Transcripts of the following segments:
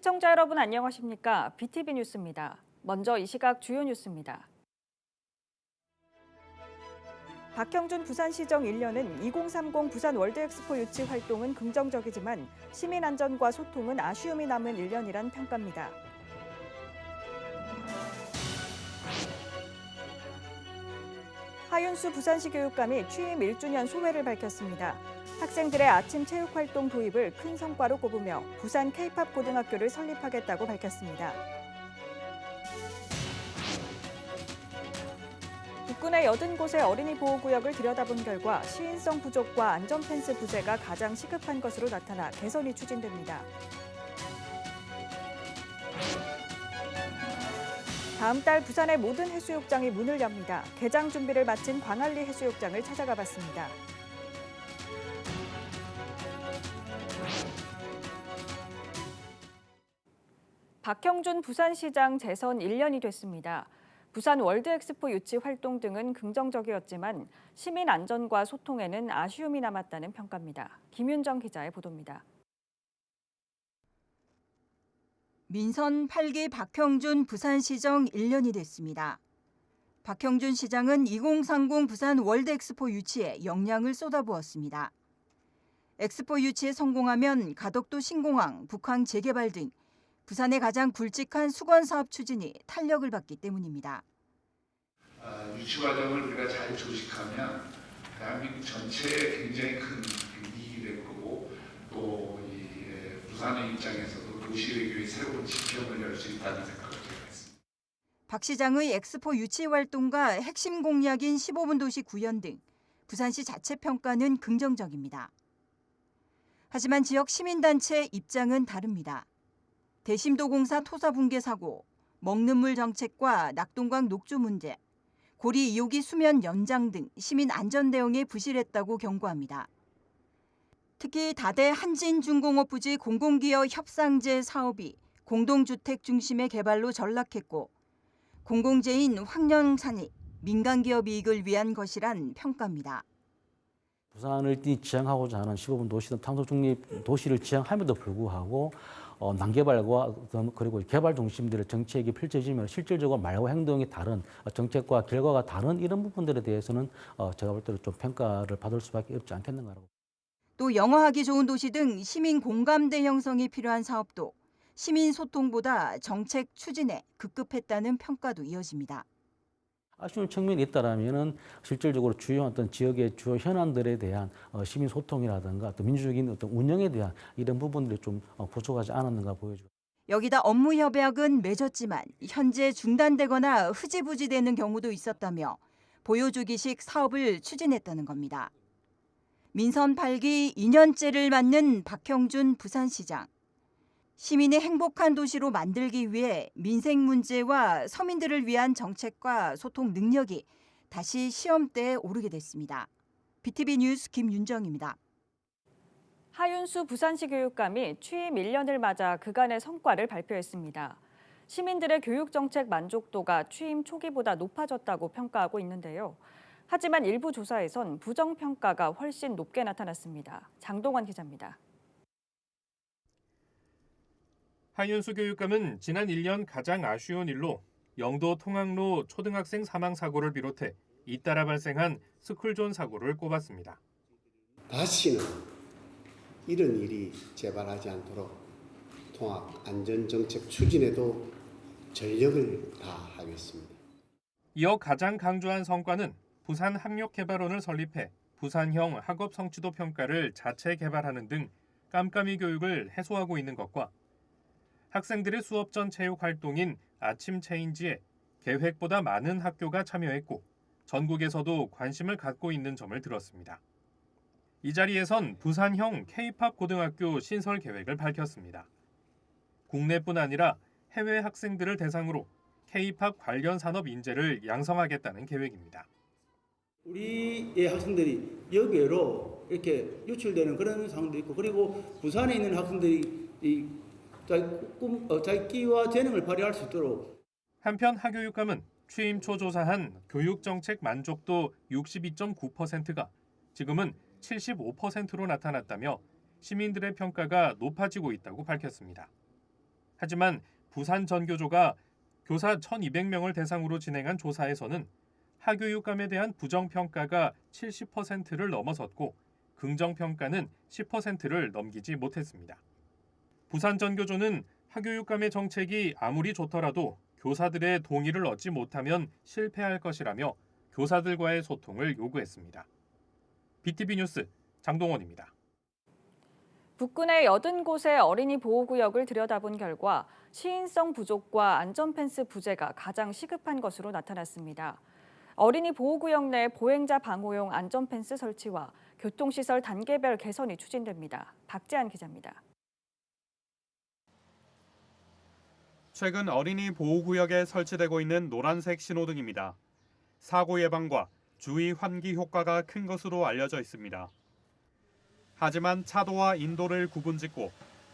시청자 여러분 안녕하십니까? BTV 뉴스입니다. 먼저 이 시각 주요 뉴스입니다. 박형준 부산시정 1년은 2030 부산 월드엑스포 유치 활동은 긍정적이지만 시민 안전과 소통은 아쉬움이 남은 1년이란 평가입니다. 하윤수 부산시 교육감이 취임 1주년 소회를 밝혔습니다. 학생들의 아침 체육활동 도입을 큰 성과로 꼽으며 부산 K-팝 고등학교를 설립하겠다고 밝혔습니다. 국군의 80곳의 어린이 보호구역을 들여다본 결과 시인성 부족과 안전펜스 부재가 가장 시급한 것으로 나타나 개선이 추진됩니다. 다음 달 부산의 모든 해수욕장이 문을 엽니다. 개장 준비를 마친 광안리 해수욕장을 찾아가 봤습니다. 박형준 부산시장 재선 1년이 됐습니다. 부산 월드엑스포 유치 활동 등은 긍정적이었지만 시민 안전과 소통에는 아쉬움이 남았다는 평가입니다. 김윤정 기자의 보도입니다. 민선 8기 박형준 부산시정 1년이 됐습니다. 박형준 시장은 2030 부산 월드엑스포 유치에 역량을 쏟아부었습니다. 엑스포 유치에 성공하면 가덕도 신공항, 북항 재개발 등 부산의 가장 굵직한 수건 사업 추진이 탄력을 받기 때문입니다. 유치 과정을 우리가 잘 조직하면 대한민국 전체에 굉장히 큰 이익이 될 거고 또 부산의 입장에서도 도시 외교의 새로운 지평을 열 수 있다는 생각을 제가 했습니다. 박 시장의 엑스포 유치 활동과 핵심 공약인 15분 도시 구현 등 부산시 자체 평가는 긍정적입니다. 하지만 지역 시민단체 입장은 다릅니다. 대심도공사 토사 붕괴 사고, 먹는 물 정책과 낙동강 녹조 문제, 고리 2호기 수면 연장 등 시민 안전 대응에 부실했다고 경고합니다. 특히 다대 한진중공업 부지 공공기업 협상제 사업이 공동주택 중심의 개발로 전락했고 공공재인 황령산이 민간기업 이익을 위한 것이란 평가입니다. 부산을 지향하고자 하는 15분 도시는 탄소 중립 도시를 지향함에도 불구하고 난개발과 그리고 개발 중심들의 정책이 펼쳐지면 실질적으로 말과 행동이 다른 정책과 결과가 다른 이런 부분들에 대해서는 제가 볼 때는 좀 평가를 받을 수밖에 없지 않겠는가라고. 또 영화하기 좋은 도시 등 시민 공감대 형성이 필요한 사업도 시민 소통보다 정책 추진에 급급했다는 평가도 이어집니다. 아쉬운 측면이 있다라면은 실질적으로 주요 어떤 지역의 주요 현안들에 대한 시민 소통이라든가 또 민주적인 어떤 운영에 대한 이런 부분들이 좀 부족하지 않았는가 보여지고. 여기다 업무 협약은 맺었지만 현재 중단되거나 흐지부지되는 경우도 있었다며 보여주기식 사업을 추진했다는 겁니다. 민선 8기 2년째를 맞는 박형준 부산시장. 시민의 행복한 도시로 만들기 위해 민생 문제와 서민들을 위한 정책과 소통 능력이 다시 시험대에 오르게 됐습니다. BTV 뉴스 김윤정입니다. 하윤수 부산시 교육감이 취임 1년을 맞아 그간의 성과를 발표했습니다. 시민들의 교육정책 만족도가 취임 초기보다 높아졌다고 평가하고 있는데요. 하지만 일부 조사에선 부정평가가 훨씬 높게 나타났습니다. 장동원 기자입니다. 하윤수 교육감은 지난 1년 가장 아쉬운 일로 영도 통학로 초등학생 사망 사고를 비롯해 잇따라 발생한 스쿨존 사고를 꼽았습니다. 다시는 이런 일이 재발하지 않도록 통학 안전정책 추진에도 전력을 다하겠습니다. 이어 가장 강조한 성과는 부산 학력개발원을 설립해 부산형 학업 성취도 평가를 자체 개발하는 등 깜깜이 교육을 해소하고 있는 것과 학생들의 수업 전 체육 활동인 아침 체인지에 계획보다 많은 학교가 참여했고 전국에서도 관심을 갖고 있는 점을 들었습니다. 이 자리에선 부산형 K-팝 고등학교 신설 계획을 밝혔습니다. 국내뿐 아니라 해외 학생들을 대상으로 K-팝 관련 산업 인재를 양성하겠다는 계획입니다. 우리의 학생들이 여기로 이렇게 유출되는 그런 상황도 있고 그리고 부산에 있는 학생들이 자기 끼와 재능을 발휘할 수 있도록. 한편 하교육감은 취임 초 조사한 교육정책 만족도 62.9%가 지금은 75%로 나타났다며 시민들의 평가가 높아지고 있다고 밝혔습니다. 하지만 부산 전교조가 교사 1,200명을 대상으로 진행한 조사에서는 하교육감에 대한 부정평가가 70%를 넘어섰고 긍정평가는 10%를 넘기지 못했습니다. 부산 전교조는 하교육감의 정책이 아무리 좋더라도 교사들의 동의를 얻지 못하면 실패할 것이라며 교사들과의 소통을 요구했습니다. BTV 뉴스 장동원입니다. 북군의 80곳의 어린이 보호구역을 들여다본 결과 시인성 부족과 안전펜스 부재가 가장 시급한 것으로 나타났습니다. 어린이 보호구역 내 보행자 방호용 안전펜스 설치와 교통시설 단계별 개선이 추진됩니다. 박재한 기자입니다. 최근 어린이 보호구역에 설치되고 있는 노란색 신호등입니다. 사고 예방과 주의 환기 효과가 큰 것으로 알려져 있습니다. 하지만 차도와 인도를 구분짓고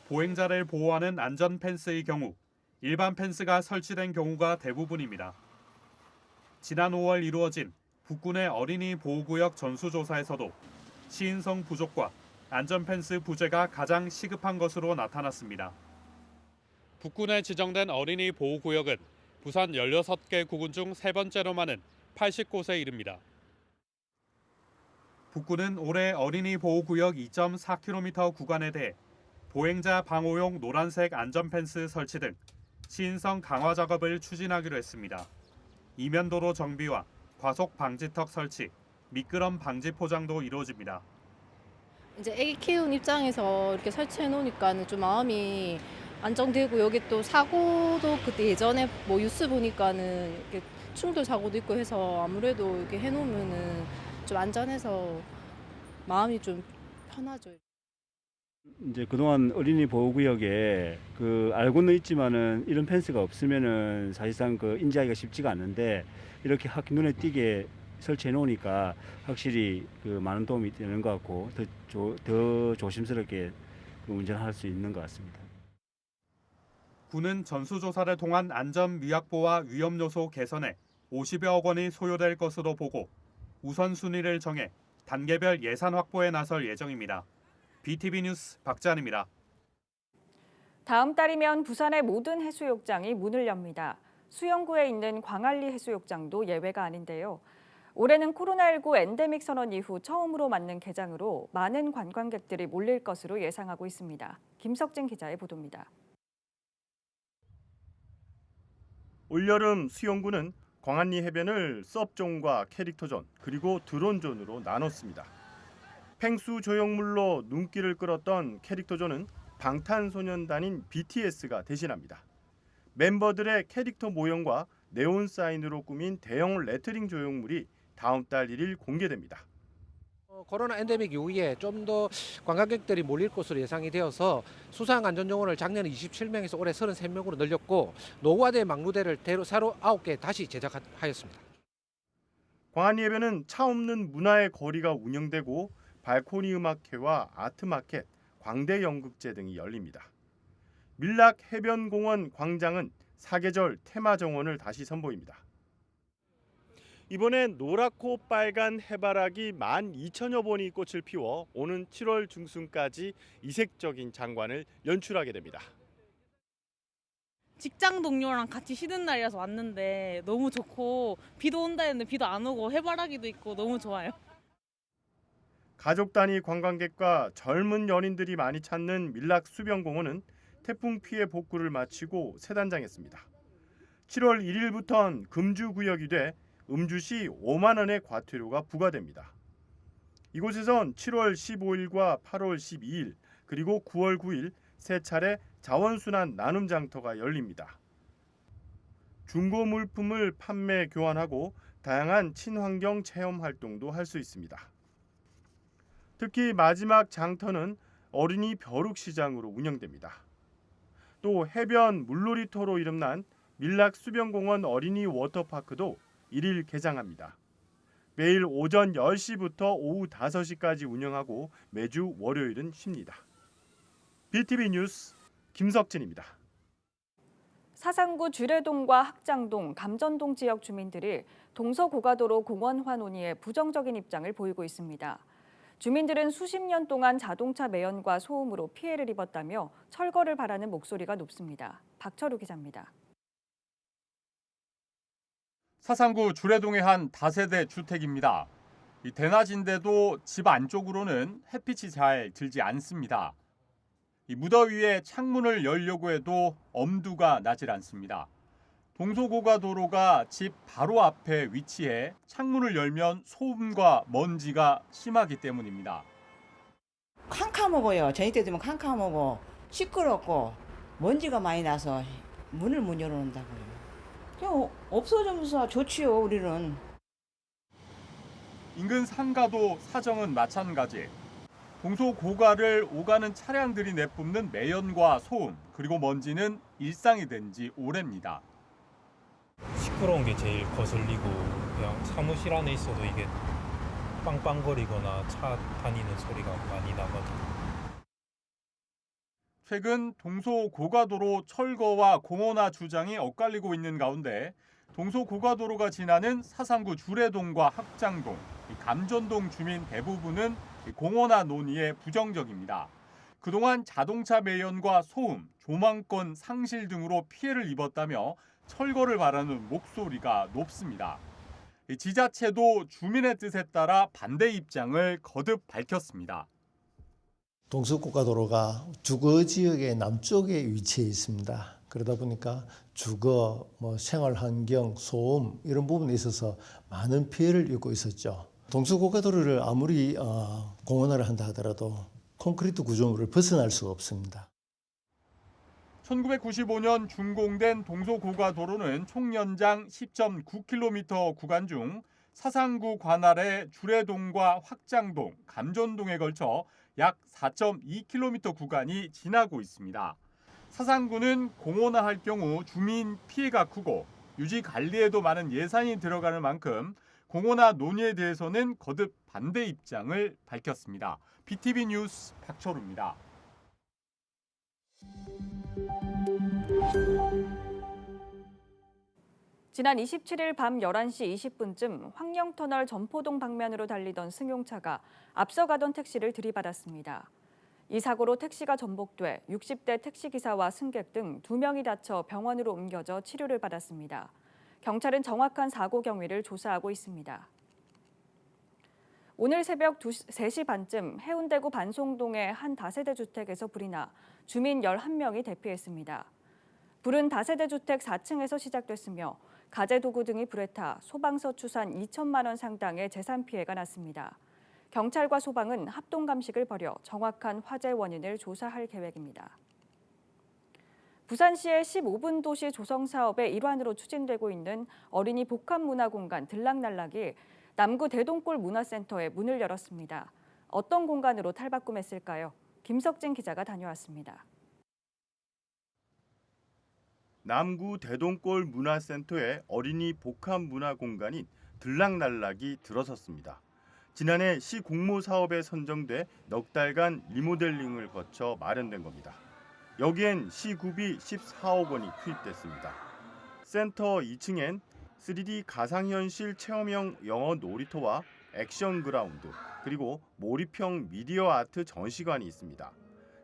보행자를 보호하는 안전 펜스의 경우 일반 펜스가 설치된 경우가 대부분입니다. 지난 5월 이루어진 북군의 어린이 보호구역 전수조사에서도 시인성 부족과 안전 펜스 부재가 가장 시급한 것으로 나타났습니다. 북군에 지정된 어린이 보호구역은 부산 16개 구군 중 세 번째로 많은 80곳에 이릅니다. 북군은 올해 어린이 보호구역 2.4km 구간에 대해 보행자 방호용 노란색 안전펜스 설치 등 시인성 강화 작업을 추진하기로 했습니다. 이면도로 정비와 과속 방지턱 설치, 미끄럼 방지 포장도 이루어집니다. 이제 아기 키우는 입장에서 이렇게 설치해 놓으니까는 좀 마음이 안정되고 여기 또 사고도 그때 예전에 뭐 뉴스 보니까는 이렇게 충돌 사고도 있고 해서 아무래도 이렇게 해놓으면은 좀 안전해서 마음이 좀 편하죠. 이제 그동안 어린이 보호구역에 알고는 있지만은 이런 펜스가 없으면은 사실상 인지하기가 쉽지가 않는데 이렇게 눈에 띄게 설치해 놓으니까 확실히 많은 도움이 되는 것 같고 더 조심스럽게 운전할 수 있는 것 같습니다. 군은 전수조사를 통한 안전 미확보와 위험 요소 개선에 50여억 원이 소요될 것으로 보고 우선순위를 정해 단계별 예산 확보에 나설 예정입니다. BTV 뉴스 박재한입니다. 다음 달이면 부산의 모든 해수욕장이 문을 엽니다. 수영구에 있는 광안리 해수욕장도 예외가 아닌데요. 올해는 코로나19 엔데믹 선언 이후 처음으로 맞는 개장으로 많은 관광객들이 몰릴 것으로 예상하고 있습니다. 김석진 기자의 보도입니다. 올여름 수영구는 광안리 해변을 서브존과 캐릭터존 그리고 드론존으로 나눴습니다. 펭수 조형물로 눈길을 끌었던 캐릭터존은 방탄소년단인 BTS가 대신합니다. 멤버들의 캐릭터 모형과 네온 사인으로 꾸민 대형 레터링 조형물이 다음 달 1일 공개됩니다. 코로나 엔데믹 이후에 좀 더 관광객들이 몰릴 것으로 예상이 되어서 수상안전요원을 작년에 27명에서 올해 33명으로 늘렸고 노후화된 막루대를 새로 9개 다시 제작하였습니다. 광안리 해변은 차 없는 문화의 거리가 운영되고 발코니 음악회와 아트마켓, 광대 연극제 등이 열립니다. 밀락 해변공원 광장은 사계절 테마 정원을 다시 선보입니다. 이번엔 노랗고 빨간 해바라기 12,000여 본이 꽃을 피워 오는 7월 중순까지 이색적인 장관을 연출하게 됩니다. 직장 동료랑 같이 쉬는 날이라서 왔는데 너무 좋고 비도 온다 했는데 비도 안 오고 해바라기도 있고 너무 좋아요. 가족 단위 관광객과 젊은 연인들이 많이 찾는 밀락 수변공원은 태풍 피해 복구를 마치고 새 단장했습니다. 7월 1일부터는 금주구역이 돼 음주 시 5만 원의 과태료가 부과됩니다. 이곳에선 7월 15일과 8월 12일 그리고 9월 9일 세 차례 자원순환 나눔 장터가 열립니다. 중고 물품을 판매 교환하고 다양한 친환경 체험 활동도 할 수 있습니다. 특히 마지막 장터는 어린이 벼룩시장으로 운영됩니다. 또 해변 물놀이터로 이름난 밀락 수변공원 어린이 워터파크도 1일 개장합니다. 매일 오전 10시부터 오후 5시까지 운영하고 매주 월요일은 쉽니다. BTV 뉴스 김석진입니다. 사상구 주례동과 학장동, 감전동 지역 주민들이 동서고가도로 공원 환원위에 부정적인 입장을 보이고 있습니다. 주민들은 수십 년 동안 자동차 매연과 소음으로 피해를 입었다며 철거를 바라는 목소리가 높습니다. 박철우 기자입니다. 사상구 주례동의 한 다세대 주택입니다. 이 대낮인데도 집 안쪽으로는 햇빛이 잘 들지 않습니다. 이 무더위에 창문을 열려고 해도 엄두가 나질 않습니다. 동서고가도로가 집 바로 앞에 위치해 창문을 열면 소음과 먼지가 심하기 때문입니다. 캄캄하고요. 저녁 때 되면 캄캄하고 시끄럽고 먼지가 많이 나서 문을 못 열어놓는다고요. 그냥 없어지면서 좋지요, 우리는. 인근 상가도 사정은 마찬가지. 동서고가를 오가는 차량들이 내뿜는 매연과 소음, 그리고 먼지는 일상이 된 지 오래입니다. 시끄러운 게 제일 거슬리고 그냥 사무실 안에 있어도 이게 빵빵거리거나 차 다니는 소리가 많이 나거든요. 최근 동서고가도로 철거와 공원화 주장이 엇갈리고 있는 가운데 동서고가도로가 지나는 사상구 주례동과 학장동, 감전동 주민 대부분은 공원화 논의에 부정적입니다. 그동안 자동차 매연과 소음, 조망권 상실 등으로 피해를 입었다며 철거를 바라는 목소리가 높습니다. 지자체도 주민의 뜻에 따라 반대 입장을 거듭 밝혔습니다. 동서고가도로가 주거 지역의 남쪽에 위치해 있습니다. 그러다 보니까 주거, 생활환경, 소음 이런 부분에 있어서 많은 피해를 입고 있었죠. 동서고가도로를 아무리 공원화를 한다 하더라도 콘크리트 구조물을 벗어날 수가 없습니다. 1995년 준공된 동서고가도로는 총 연장 10.9km 구간 중 사상구 관할의 주례동과 확장동, 감전동에 걸쳐 약 4.2km 구간이 지나고 있습니다. 사상구는 공원화할 경우 주민 피해가 크고 유지 관리에도 많은 예산이 들어가는 만큼 공원화 논의에 대해서는 거듭 반대 입장을 밝혔습니다. BTV 뉴스 박철우입니다. 지난 27일 밤 11시 20분쯤 황령터널 점포동 방면으로 달리던 승용차가 앞서가던 택시를 들이받았습니다. 이 사고로 택시가 전복돼 60대 택시기사와 승객 등 2명이 다쳐 병원으로 옮겨져 치료를 받았습니다. 경찰은 정확한 사고 경위를 조사하고 있습니다. 오늘 새벽 3시 반쯤 해운대구 반송동의 한 다세대 주택에서 불이 나 주민 11명이 대피했습니다. 불은 다세대 주택 4층에서 시작됐으며 가재도구 등이 불에 타 소방서 추산 2천만 원 상당의 재산 피해가 났습니다. 경찰과 소방은 합동 감식을 벌여 정확한 화재 원인을 조사할 계획입니다. 부산시의 15분 도시 조성 사업의 일환으로 추진되고 있는 어린이 복합문화공간 들락날락이 남구 대동골 문화센터에 문을 열었습니다. 어떤 공간으로 탈바꿈했을까요? 김석진 기자가 다녀왔습니다. 남구 대동골 문화센터의 어린이 복합 문화 공간인 들락날락이 들어섰습니다. 지난해 시 공모 사업에 선정돼 넉 달간 리모델링을 거쳐 마련된 겁니다. 여기엔 시 구비 14억 원이 투입됐습니다. 센터 2층엔 3D 가상현실 체험형 영어 놀이터와 액션 그라운드, 그리고 몰입형 미디어 아트 전시관이 있습니다.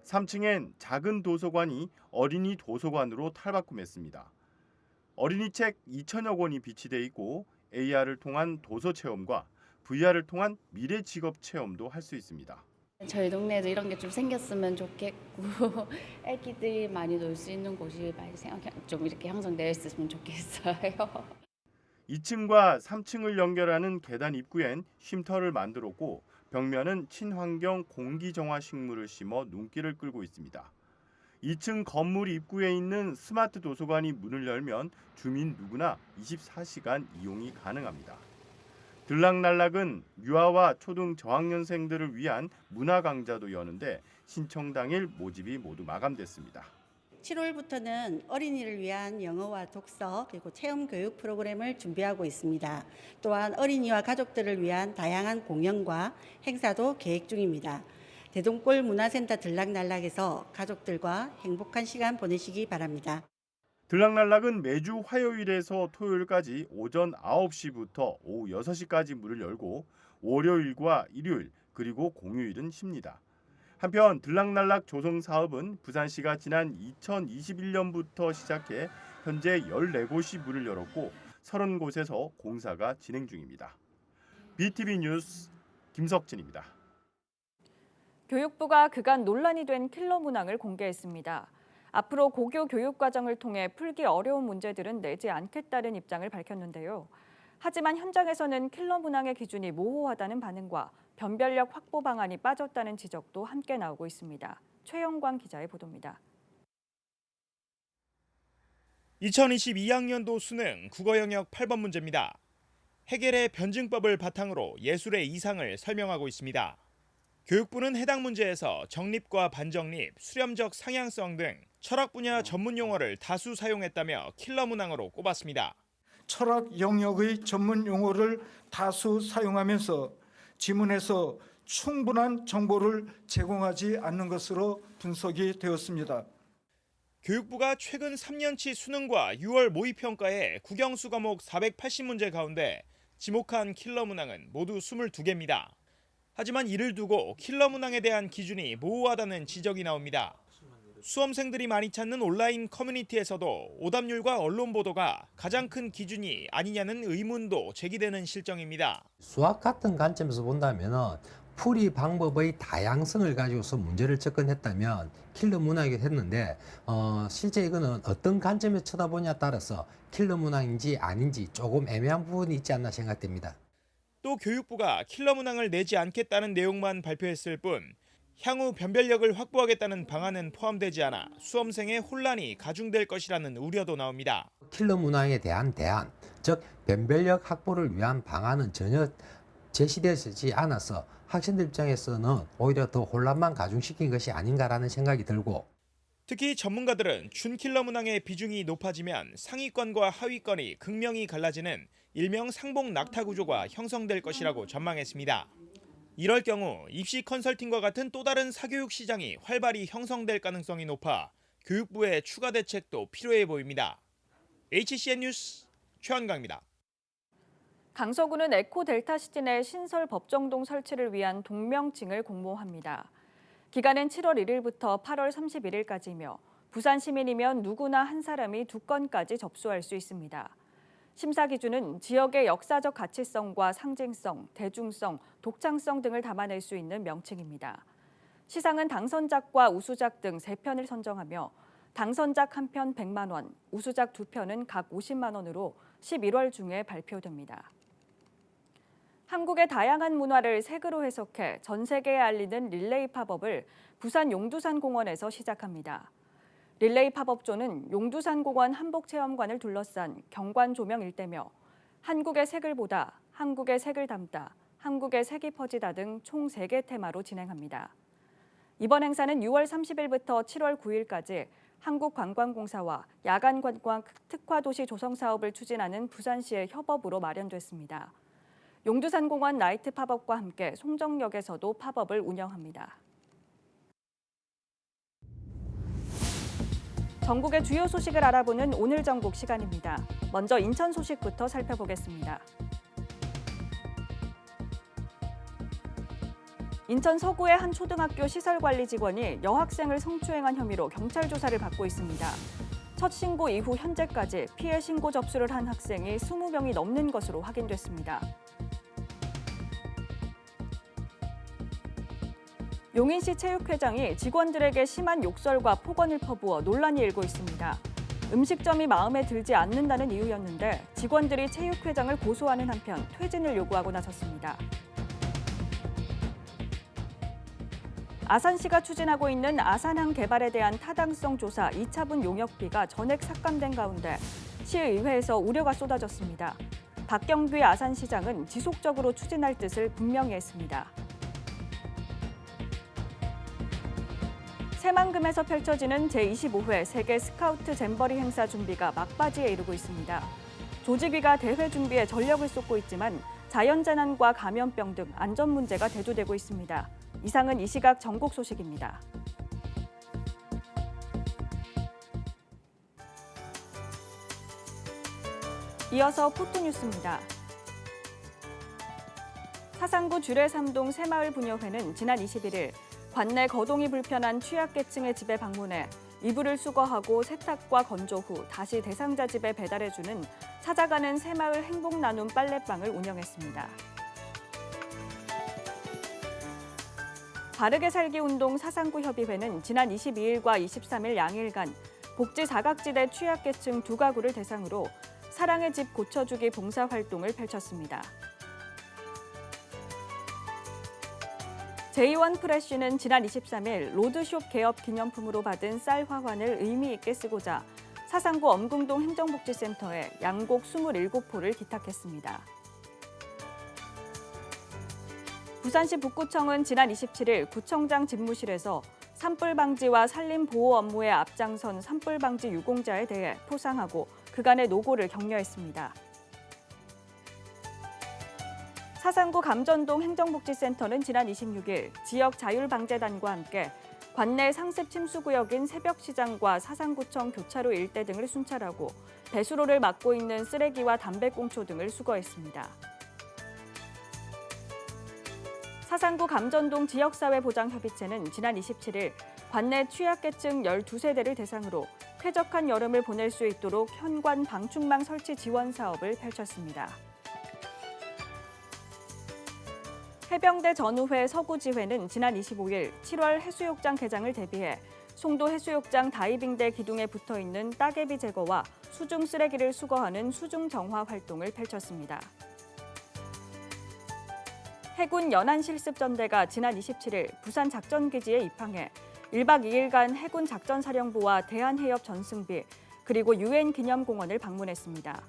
3층엔 작은 도서관이 어린이 도서관으로 탈바꿈했습니다. 어린이 책 2천여 권이 비치돼 있고 AR을 통한 도서 체험과 VR을 통한 미래 직업 체험도 할 수 있습니다. 저희 동네에도 이런 게 좀 생겼으면 좋겠고 애기들이 많이 놀 수 있는 곳이 많이 좀 이렇게 형성되어 있었으면 좋겠어요. 2층과 3층을 연결하는 계단 입구엔 쉼터를 만들었고 벽면은 친환경 공기정화 식물을 심어 눈길을 끌고 있습니다. 2층 건물 입구에 있는 스마트 도서관이 문을 열면 주민 누구나 24시간 이용이 가능합니다. 들락날락은 유아와 초등 저학년생들을 위한 문화 강좌도 여는데 신청 당일 모집이 모두 마감됐습니다. 7월부터는 어린이를 위한 영어와 독서 그리고 체험 교육 프로그램을 준비하고 있습니다. 또한 어린이와 가족들을 위한 다양한 공연과 행사도 계획 중입니다. 대동골 문화센터 들락날락에서 가족들과 행복한 시간 보내시기 바랍니다. 들락날락은 매주 화요일에서 토요일까지 오전 9시부터 오후 6시까지 문을 열고 월요일과 일요일, 그리고 공휴일은 쉽니다. 한편 들락날락 조성 사업은 부산시가 지난 2021년부터 시작해 현재 14곳이 문을 열었고 30곳에서 공사가 진행 중입니다. BTV 뉴스 김석진입니다. 교육부가 그간 논란이 된 킬러 문항을 공개했습니다. 앞으로 고교 교육 과정을 통해 풀기 어려운 문제들은 내지 않겠다는 입장을 밝혔는데요. 하지만 현장에서는 킬러 문항의 기준이 모호하다는 반응과 변별력 확보 방안이 빠졌다는 지적도 함께 나오고 있습니다. 최영광 기자의 보도입니다. 2022학년도 수능 국어 영역 8번 문제입니다. 해겔의 변증법을 바탕으로 예술의 이상을 설명하고 있습니다. 교육부는 해당 문제에서 정립과 반정립, 수렴적 상향성 등 철학 분야 전문 용어를 다수 사용했다며 킬러 문항으로 꼽았습니다. 철학 영역의 전문 용어를 다수 사용하면서 지문에서 충분한 정보를 제공하지 않는 것으로 분석이 되었습니다. 교육부가 최근 3년치 수능과 6월 모의평가에 국영수 과목 480문제 가운데 지목한 킬러 문항은 모두 22개입니다. 하지만 이를 두고 킬러 문항에 대한 기준이 모호하다는 지적이 나옵니다. 수험생들이 많이 찾는 온라인 커뮤니티에서도 오답률과 언론 보도가 가장 큰 기준이 아니냐는 의문도 제기되는 실정입니다. 수학 같은 관점에서 본다면 풀이 방법의 다양성을 가지고서 문제를 접근했다면 킬러 문항이 됐는데 실제 이거는 어떤 관점에서 쳐다보냐에 따라서 킬러 문항인지 아닌지 조금 애매한 부분이 있지 않나 생각됩니다. 또 교육부가 킬러 문항을 내지 않겠다는 내용만 발표했을 뿐 향후 변별력을 확보하겠다는 방안은 포함되지 않아 수험생의 혼란이 가중될 것이라는 우려도 나옵니다. 킬러 문항에 대한 대안, 즉 변별력 확보를 위한 방안은 전혀 제시되지 않아서 학생들 입장에서는 오히려 더 혼란만 가중시킨 것이 아닌가라는 생각이 들고, 특히 전문가들은 준킬러 문항의 비중이 높아지면 상위권과 하위권이 극명히 갈라지는 일명 상봉 낙타 구조가 형성될 것이라고 전망했습니다. 이럴 경우 입시 컨설팅과 같은 또 다른 사교육 시장이 활발히 형성될 가능성이 높아 교육부의 추가 대책도 필요해 보입니다. HCN 뉴스 최원강입니다. 강서구는 에코델타시티 내 신설 법정동 설치를 위한 동명칭을 공모합니다. 기간은 7월 1일부터 8월 31일까지이며 부산 시민이면 누구나 한 사람이 2건까지 접수할 수 있습니다. 심사 기준은 지역의 역사적 가치성과 상징성, 대중성, 독창성 등을 담아낼 수 있는 명칭입니다. 시상은 당선작과 우수작 등 3편을 선정하며 당선작 1편 100만 원, 우수작 2편은 각 50만 원으로 11월 중에 발표됩니다. 한국의 다양한 문화를 색으로 해석해 전 세계에 알리는 릴레이 팝업을 부산 용두산 공원에서 시작합니다. 릴레이 팝업존은 용두산 공원 한복체험관을 둘러싼 경관 조명 일대며 한국의 색을 보다, 한국의 색을 담다, 한국의 색이 퍼지다 등 총 3개 테마로 진행합니다. 이번 행사는 6월 30일부터 7월 9일까지 한국관광공사와 야간관광 특화도시 조성 사업을 추진하는 부산시의 협업으로 마련됐습니다. 용두산공원 나이트 팝업과 함께 송정역에서도 팝업을 운영합니다. 전국의 주요 소식을 알아보는 오늘 전국 시간입니다. 먼저 인천 소식부터 살펴보겠습니다. 인천 서구의 한 초등학교 시설관리 직원이 여학생을 성추행한 혐의로 경찰 조사를 받고 있습니다. 첫 신고 이후 현재까지 피해 신고 접수를 한 학생이 20명이 넘는 것으로 확인됐습니다. 용인시 체육회장이 직원들에게 심한 욕설과 폭언을 퍼부어 논란이 일고 있습니다. 음식점이 마음에 들지 않는다는 이유였는데 직원들이 체육회장을 고소하는 한편 퇴진을 요구하고 나섰습니다. 아산시가 추진하고 있는 아산항 개발에 대한 타당성 조사 2차분 용역비가 전액 삭감된 가운데 시의회에서 우려가 쏟아졌습니다. 박경규 아산시장은 지속적으로 추진할 뜻을 분명히 했습니다. 새만금에서 펼쳐지는 제25회 세계 스카우트 잼버리 행사 준비가 막바지에 이르고 있습니다. 조직위가 대회 준비에 전력을 쏟고 있지만 자연재난과 감염병 등 안전 문제가 대두되고 있습니다. 이상은 이 시각 전국 소식입니다. 이어서 포토뉴스입니다. 사상구 주례삼동 새마을부녀회는 지난 21일 관내 거동이 불편한 취약계층의 집에 방문해 이불을 수거하고 세탁과 건조 후 다시 대상자 집에 배달해주는 찾아가는 새마을 행복나눔 빨래방을 운영했습니다. 바르게 살기 운동 사상구 협의회는 지난 22일과 23일 양일간 복지 사각지대 취약계층 2가구를 대상으로 사랑의 집 고쳐주기 봉사활동을 펼쳤습니다. 제1 프레쉬는 지난 23일 로드숍 개업 기념품으로 받은 쌀 화환을 의미 있게 쓰고자 사상구 엄궁동 행정복지센터에 양곡 27포를 기탁했습니다. 부산시 북구청은 지난 27일 구청장 집무실에서 산불 방지와 산림 보호 업무에 앞장선 산불 방지 유공자에 대해 포상하고 그간의 노고를 격려했습니다. 사상구 감전동 행정복지센터는 지난 26일 지역 자율방재단과 함께 관내 상습 침수구역인 새벽시장과 사상구청 교차로 일대 등을 순찰하고 배수로를 막고 있는 쓰레기와 담배꽁초 등을 수거했습니다. 사상구 감전동 지역사회보장협의체는 지난 27일 관내 취약계층 12세대를 대상으로 쾌적한 여름을 보낼 수 있도록 현관 방충망 설치 지원 사업을 펼쳤습니다. 해병대 전우회 서구지회는 지난 25일 7월 해수욕장 개장을 대비해 송도 해수욕장 다이빙대 기둥에 붙어있는 따개비 제거와 수중 쓰레기를 수거하는 수중 정화 활동을 펼쳤습니다. 해군 연안실습전대가 지난 27일 부산 작전기지에 입항해 1박 2일간 해군 작전사령부와 대한해협전승비 그리고 유엔 기념공원을 방문했습니다.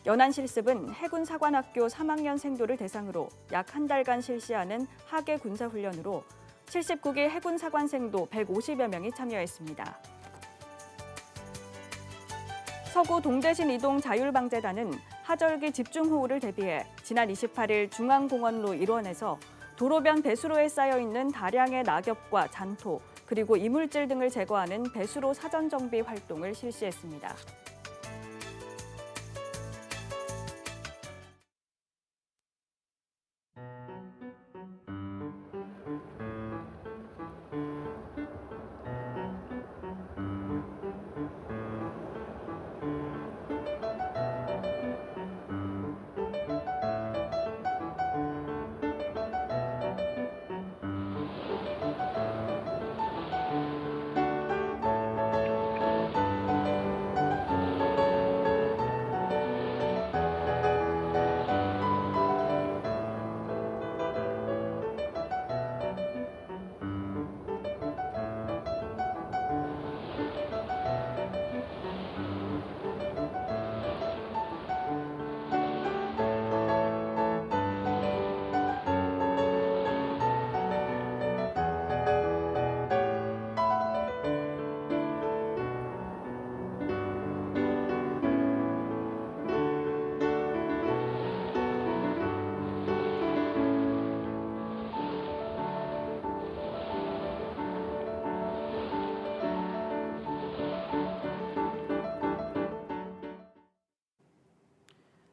연안실습은 해군 사관학교 3학년생도를 대상으로 약 한 달간 실시하는 하계 군사훈련으로 79기 해군 사관생도 150여 명이 참여했습니다. 서구 동대신 이동 자율방재단은 하절기 집중호우를 대비해 지난 28일 중앙공원로 일원에서 도로변 배수로에 쌓여있는 다량의 낙엽과 잔토 그리고 이물질 등을 제거하는 배수로 사전정비 활동을 실시했습니다.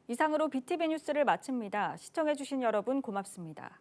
이상으로 BTV 뉴스를 마칩니다. 시청해주신 여러분 고맙습니다.